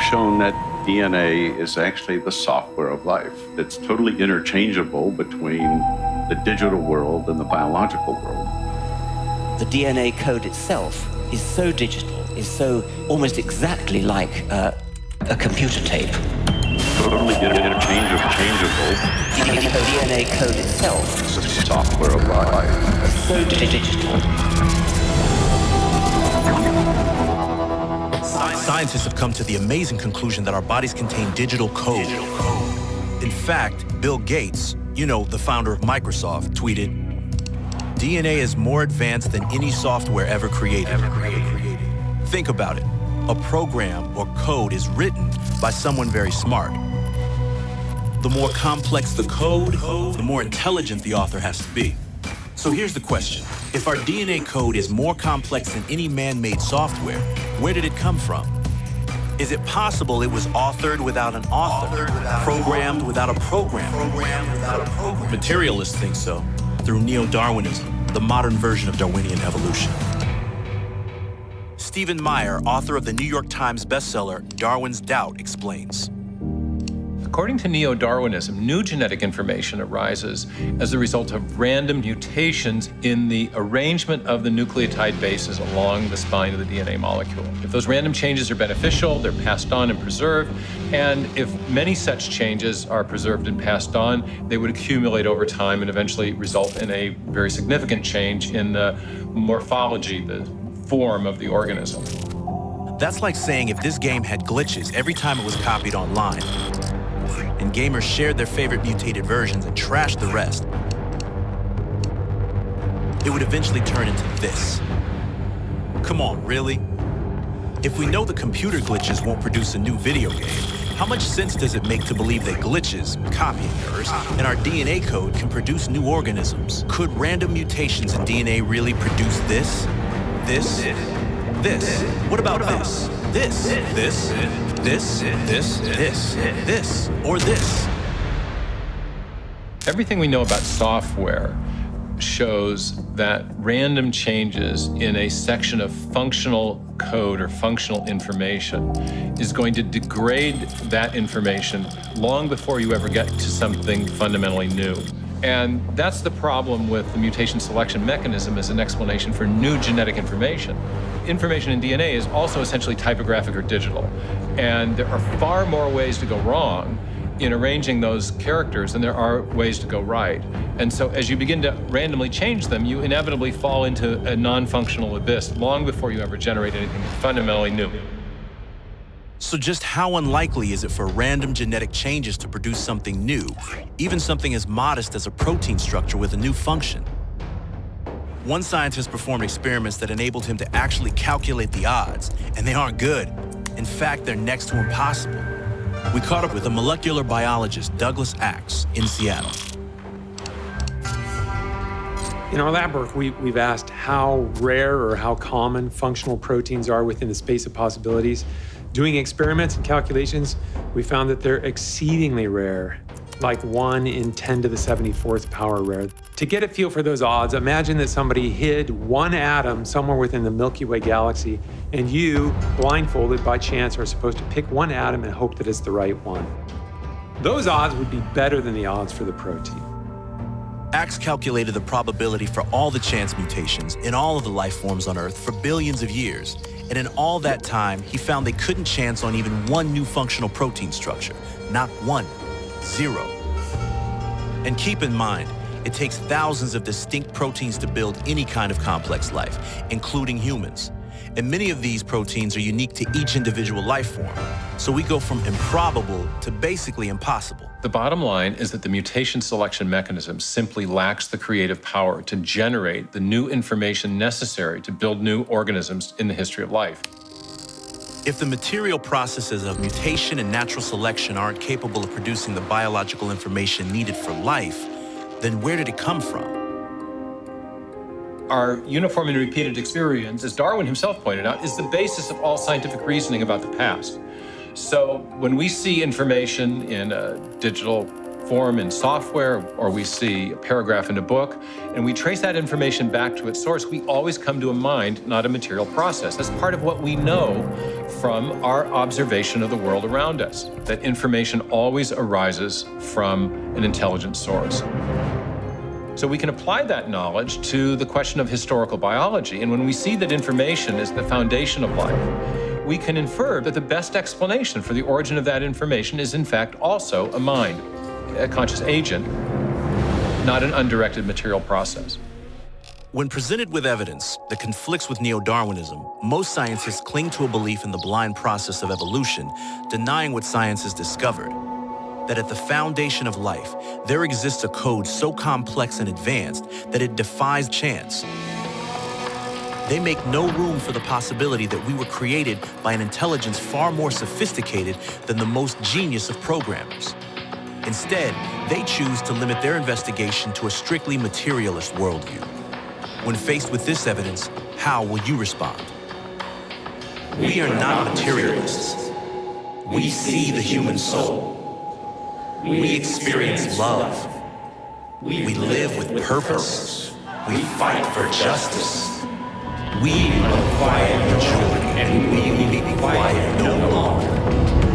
we've shown that DNA is actually the software of life. It's totally interchangeable between the digital world and the biological world. The DNA code itself is so digital, is so almost exactly like a computer tape. Totally interchangeable. DNA code itself is the software of life. So digital. Scientists have come to the amazing conclusion that our bodies contain digital code. In fact, Bill Gates, you know, the founder of Microsoft, tweeted, "DNA is more advanced than any software ever created." Think about it. A program or code is written by someone very smart. The more complex the code, the more intelligent the author has to be. So here's the question. If our DNA code is more complex than any man-made software, where did it come from? Is it possible it was authored without an author, programmed without a program? Materialists think so, through neo-Darwinism, the modern version of Darwinian evolution. Stephen Meyer, author of the New York Times bestseller, Darwin's Doubt, explains. According to neo-Darwinism, new genetic information arises as a result of random mutations in the arrangement of the nucleotide bases along the spine of the DNA molecule. If those random changes are beneficial, they're passed on and preserved, and if many such changes are preserved and passed on, they would accumulate over time and eventually result in a very significant change in the morphology, the form of the organism. That's like saying if this game had glitches every time it was copied online, and gamers shared their favorite mutated versions and trashed the rest, it would eventually turn into this. Come on, really? If we know the computer glitches won't produce a new video game, how much sense does it make to believe that glitches, copying errors, and our DNA code can produce new organisms? Could random mutations in DNA really produce this? This? This? What about this? This? This? This? This? This? This? Or this? Everything we know about software shows that random changes in a section of functional code or functional information is going to degrade that information long before you ever get to something fundamentally new. And that's the problem with the mutation selection mechanism as an explanation for new genetic information. Information in DNA is also essentially typographic or digital. And there are far more ways to go wrong in arranging those characters than there are ways to go right. And so as you begin to randomly change them, you inevitably fall into a non-functional abyss long before you ever generate anything fundamentally new. So just how unlikely is it for random genetic changes to produce something new, even something as modest as a protein structure with a new function? One scientist performed experiments that enabled him to actually calculate the odds, and they aren't good. In fact, they're next to impossible. We caught up with a molecular biologist, Douglas Axe, in Seattle. In our lab work, we've asked how rare or how common functional proteins are within the space of possibilities. Doing experiments and calculations, we found that they're exceedingly rare, like 1 in 10 to the 74th power rare. To get a feel for those odds, imagine that somebody hid one atom somewhere within the Milky Way galaxy, and you, blindfolded by chance, are supposed to pick one atom and hope that it's the right one. Those odds would be better than the odds for the protein. Axe calculated the probability for all the chance mutations in all of the life forms on Earth for billions of years. And in all that time, he found they couldn't chance on even one new functional protein structure. Not one. 0. And keep in mind, it takes thousands of distinct proteins to build any kind of complex life, including humans. And many of these proteins are unique to each individual life form. So we go from improbable to basically impossible. The bottom line is that the mutation selection mechanism simply lacks the creative power to generate the new information necessary to build new organisms in the history of life. If the material processes of mutation and natural selection aren't capable of producing the biological information needed for life, then where did it come from? Our uniform and repeated experience, as Darwin himself pointed out, is the basis of all scientific reasoning about the past. So when we see information in a digital form in software or we see a paragraph in a book, and we trace that information back to its source, we always come to a mind, not a material process. That's part of what we know from our observation of the world around us, that information always arises from an intelligent source. So we can apply that knowledge to the question of historical biology. And when we see that information is the foundation of life, we can infer that the best explanation for the origin of that information is in fact also a mind, a conscious agent, not an undirected material process. When presented with evidence that conflicts with neo-Darwinism, most scientists cling to a belief in the blind process of evolution, denying what science has discovered. That at the foundation of life, there exists a code so complex and advanced that it defies chance. They make no room for the possibility that we were created by an intelligence far more sophisticated than the most genius of programmers. Instead, they choose to limit their investigation to a strictly materialist worldview. When faced with this evidence, how will you respond? We are not materialists. We see the human soul. We experience love. We live with purpose. We fight for justice. We require joy, and we will be quiet no longer.